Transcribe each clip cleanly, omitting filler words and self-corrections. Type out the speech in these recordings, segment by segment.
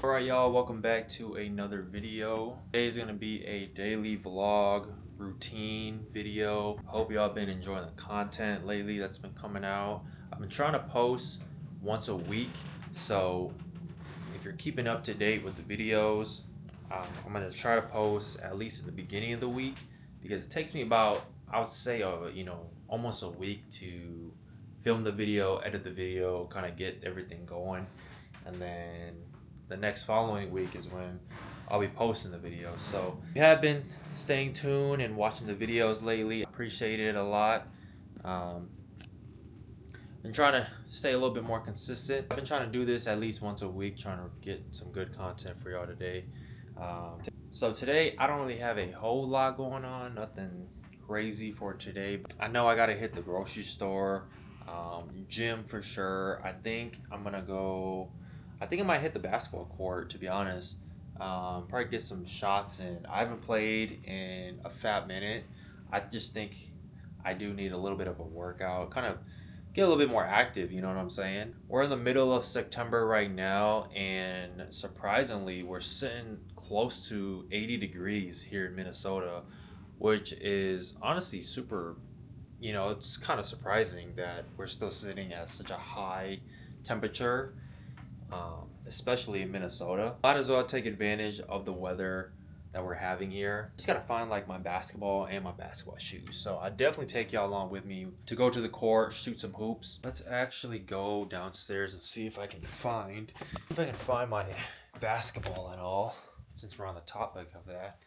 Alright y'all, welcome back to another video. Today is going to be a daily vlog routine video. Hope y'all been enjoying the content lately that's been coming out. I've been trying to post once a week, so if you're keeping up to date with the videos, I'm going to try to post at least at the beginning of the week, because it takes me about, I would say, almost a week to film the video, edit the video, kind of get everything going, and then the next following week is when I'll be posting the videos. So if you have been staying tuned and watching the videos lately, I appreciate it a lot. Been trying to stay a little bit more consistent. I've been trying to do this at least once a week, trying to get some good content for y'all today. So today I don't really have a whole lot going on, nothing crazy for today. I know I gotta hit the grocery store, gym for sure. I think I might hit the basketball court, to be honest. Probably get some shots in. I haven't played in a fat minute. I just think I do need a little bit of a workout, kind of get a little bit more active, you know what I'm saying? We're in the middle of September right now, and surprisingly, we're sitting close to 80 degrees here in Minnesota, which is honestly super, it's kind of surprising that we're still sitting at such a high temperature. Especially in Minnesota. Might as well take advantage of the weather that we're having here. Just gotta find like my basketball and my basketball shoes. So I definitely take y'all along with me to go to the court, shoot some hoops. Let's actually go downstairs and see if I can find my basketball at all, since we're on the topic of that.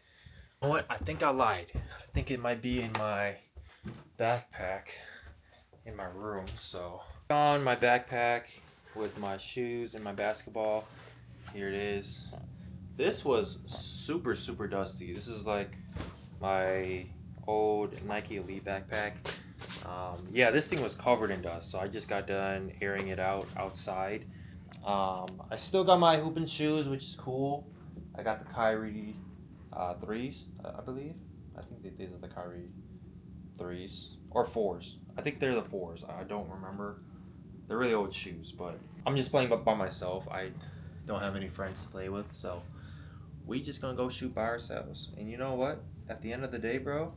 You know what? I think I lied. I think it might be in my backpack in my room. So on my backpack with my shoes and my basketball. Here it is. This was super dusty. This is like my old Nike Elite backpack. Yeah, this thing was covered in dust, so I just got done airing it out outside. I still got my hooping shoes, which is cool. I got the Kyrie 3s, I believe. I think these are the Kyrie 3s or 4s. I think they're the 4s. I don't remember. They're really old shoes, but I'm just playing by myself. I don't have any friends to play with, so we just gonna go shoot by ourselves. And you know what? At the end of the day, bro,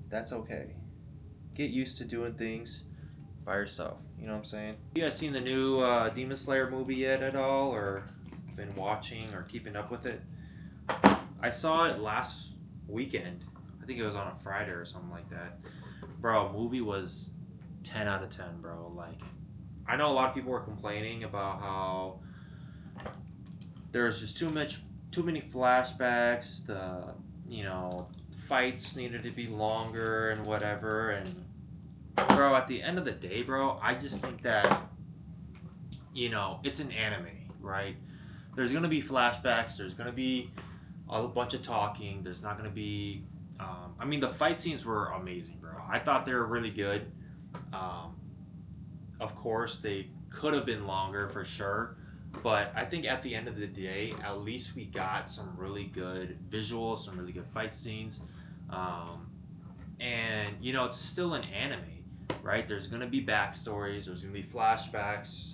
that's okay. Get used to doing things by yourself. You know what I'm saying? You guys seen the new Demon Slayer movie yet at all, or been watching or keeping up with it? I saw it last weekend. I think it was on a Friday or something like that. Bro, movie was 10 out of 10, bro. Like, I know a lot of people were complaining about how there's just too many flashbacks. The fights needed to be longer and whatever. And bro, at the end of the day, bro, I just think that it's an anime, right? There's gonna be flashbacks. There's gonna be a bunch of talking. There's not gonna be. The fight scenes were amazing, bro. I thought they were really good. Of course, they could have been longer for sure, but I think at the end of the day, at least we got some really good visuals, some really good fight scenes, and it's still an anime, right? There's gonna be backstories, there's gonna be flashbacks,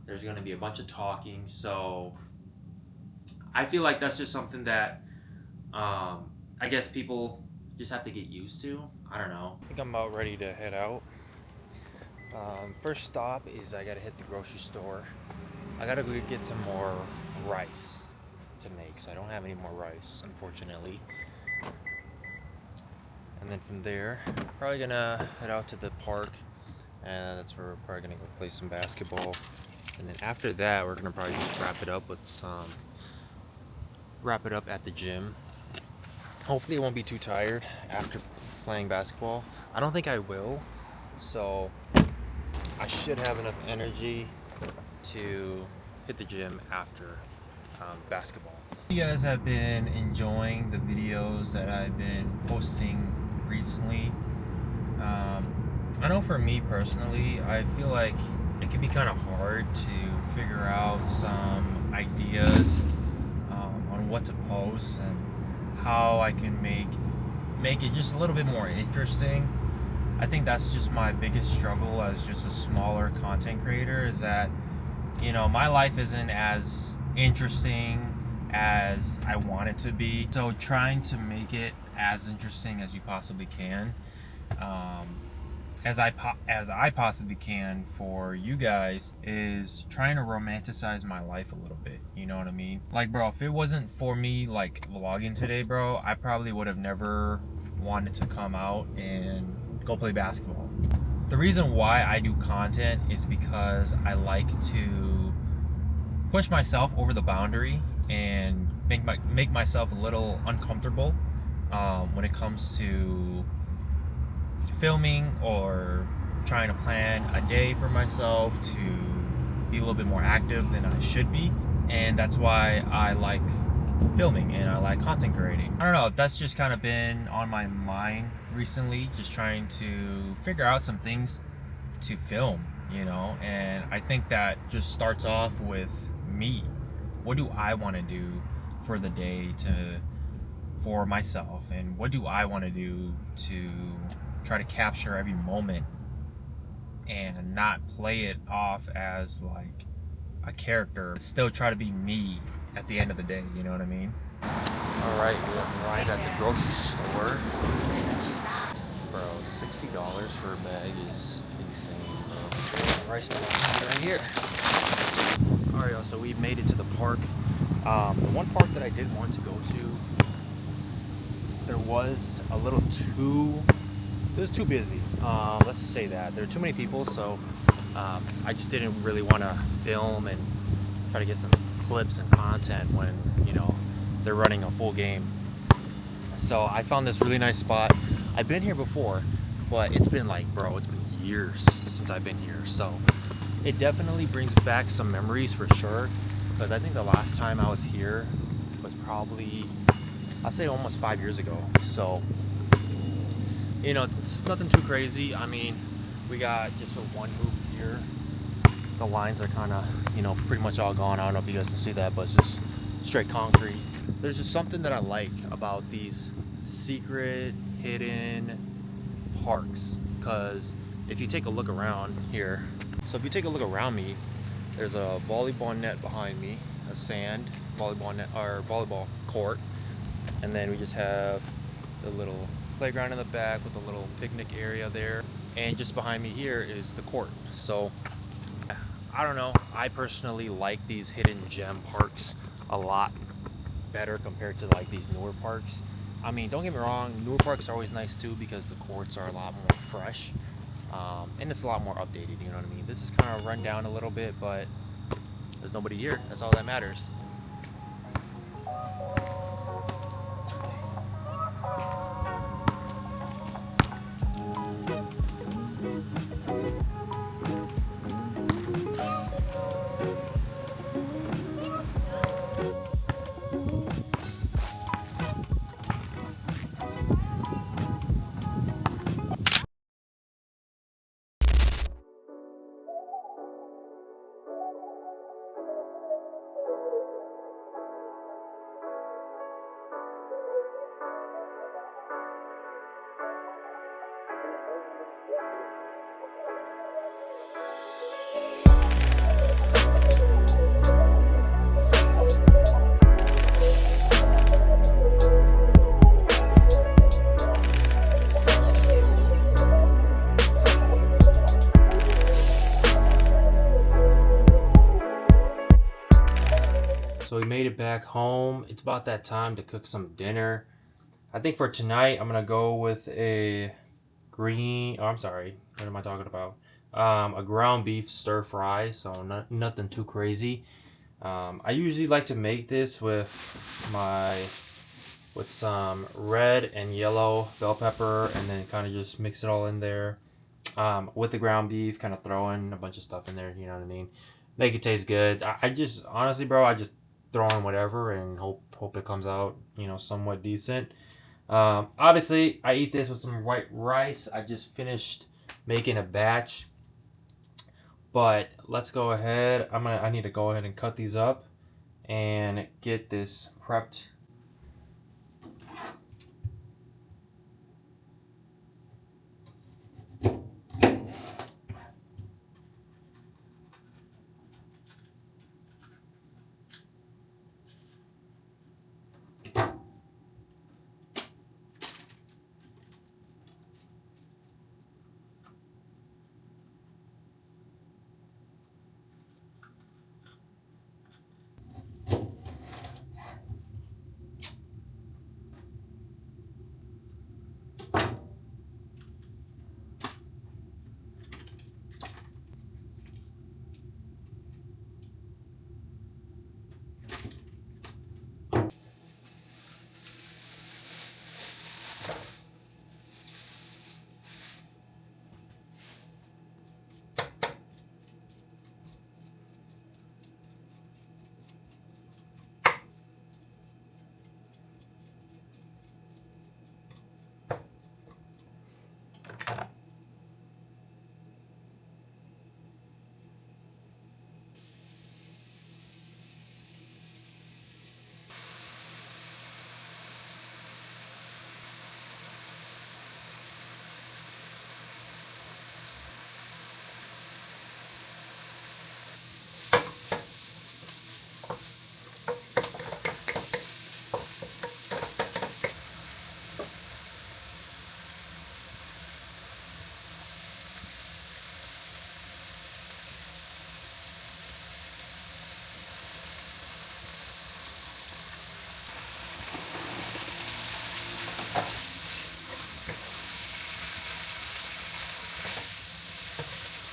there's gonna be a bunch of talking, so I feel like that's just something that I guess people just have to get used to. I don't know. I think I'm about ready to head out. First stop is I gotta hit the grocery store. I gotta go get some more rice to make, so I don't have any more rice, unfortunately. And then from there, probably gonna head out to the park, and that's where we're probably gonna go play some basketball. And then after that, we're gonna probably just wrap it up at the gym. Hopefully I won't be too tired after playing basketball. I don't think I will, so I should have enough energy to hit the gym after basketball. You guys have been enjoying the videos that I've been posting recently. I know for me personally, I feel like it can be kind of hard to figure out some ideas on what to post and how I can make it just a little bit more interesting. I think that's just my biggest struggle as just a smaller content creator, is that, you know, my life isn't as interesting as I want it to be. So trying to make it as interesting as you possibly can, as I possibly can for you guys, is trying to romanticize my life a little bit. You know what I mean? Like, bro, if it wasn't for me like vlogging today, bro, I probably would have never wanted to come out and go play basketball. The reason why I do content is because I like to push myself over the boundary and make myself a little uncomfortable when it comes to filming or trying to plan a day for myself to be a little bit more active than I should be. And that's why I like filming and I like content creating. I don't know, that's just kind of been on my mind recently, just trying to figure out some things to film, you know. And I think that just starts off with me. What do I want to do for the day for myself, and what do I want to do to try to capture every moment and not play it off as like a character, but still try to be me at the end of the day, you know what I mean? Alright, we have arrived at the grocery store. Bro, $60 for a bag is insane. Rice right here. Alright, y'all, so we've made it to the park. The one park that I did want to go to, there was a little too, it was too busy. Let's just say that. There were too many people, so I just didn't really want to film and try to get some clips and content when, you know, they're running a full game. So I found this really nice spot. I've been here before, but it's been like, bro, it's been years since I've been here. So it definitely brings back some memories for sure, because I think the last time I was here was probably, I'd say almost 5 years ago. So, you know, it's nothing too crazy. I mean, we got just a one hoop here. The lines are kind of, you know, pretty much all gone. I don't know if you guys can see that, but it's just straight concrete. There's just something that I like about these secret, hidden parks, because if you take a look around here, so if you take a look around me, there's a volleyball net behind me, a sand volleyball net or volleyball court, and then we just have the little playground in the back with a little picnic area there, and just behind me here is the court. So I don't know, I personally like these hidden gem parks a lot better compared to like these newer parks. I mean, don't get me wrong, newer parks are always nice too because the courts are a lot more fresh, and it's a lot more updated, you know what I mean? This is kind of run down a little bit, but there's nobody here. That's all that matters. it back home. It's about that time to cook some dinner. I think for tonight I'm gonna go with a green. Oh, I'm sorry. What am I talking about? A ground beef stir fry. So nothing too crazy. I usually like to make this with some red and yellow bell pepper, and then kind of just mix it all in there. With the ground beef, kind of throw in a bunch of stuff in there. You know what I mean? Make it taste good. I just honestly, bro, I just throw in whatever and hope it comes out, somewhat decent. Obviously, I eat this with some white rice. I just finished making a batch, but let's go ahead. I need to go ahead and cut these up and get this prepped.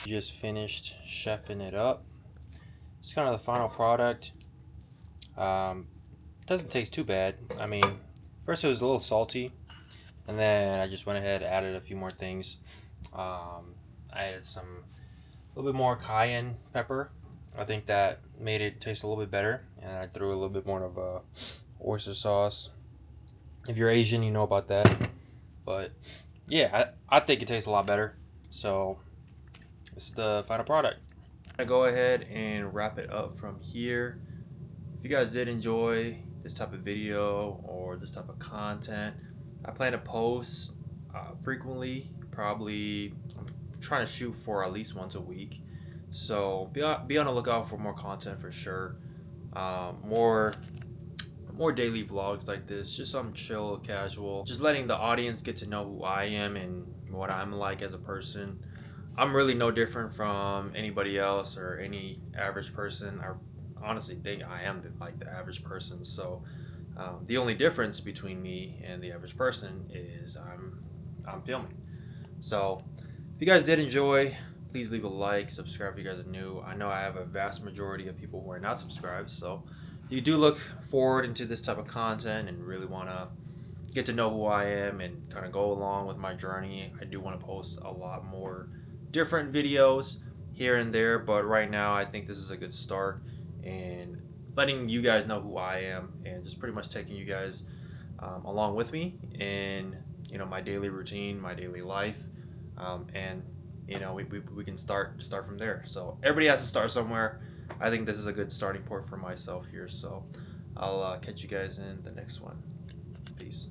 Just finished chefing it up. It's kind of the final product. Doesn't taste too bad. I mean, first it was a little salty, and then I just went ahead and added a few more things. I added a little bit more cayenne pepper. I think that made it taste a little bit better, and I threw a little bit more of oyster sauce. If you're Asian, you know about that. But yeah, I think it tastes a lot better. So this is the final product. I'm gonna go ahead and wrap it up from here. If you guys did enjoy this type of video or this type of content, I plan to post frequently. Probably I'm trying to shoot for at least once a week, so be on the lookout for more content for sure. More daily vlogs like this, just something chill, casual, just letting the audience get to know who I am and what I'm like as a person. I'm really no different from anybody else or any average person. I honestly think I am the average person. So the only difference between me and the average person is I'm filming. So if you guys did enjoy, please leave a like, subscribe if you guys are new. I know I have a vast majority of people who are not subscribed, so if you do look forward into this type of content and really want to get to know who I am and kind of go along with my journey, I do want to post a lot more different videos here and there, but right now I think this is a good start and letting you guys know who I am and just pretty much taking you guys along with me in my daily routine, my daily life, and we can start from there. So everybody has to start somewhere. I think this is a good starting point for myself here. So I'll catch you guys in the next one. Peace.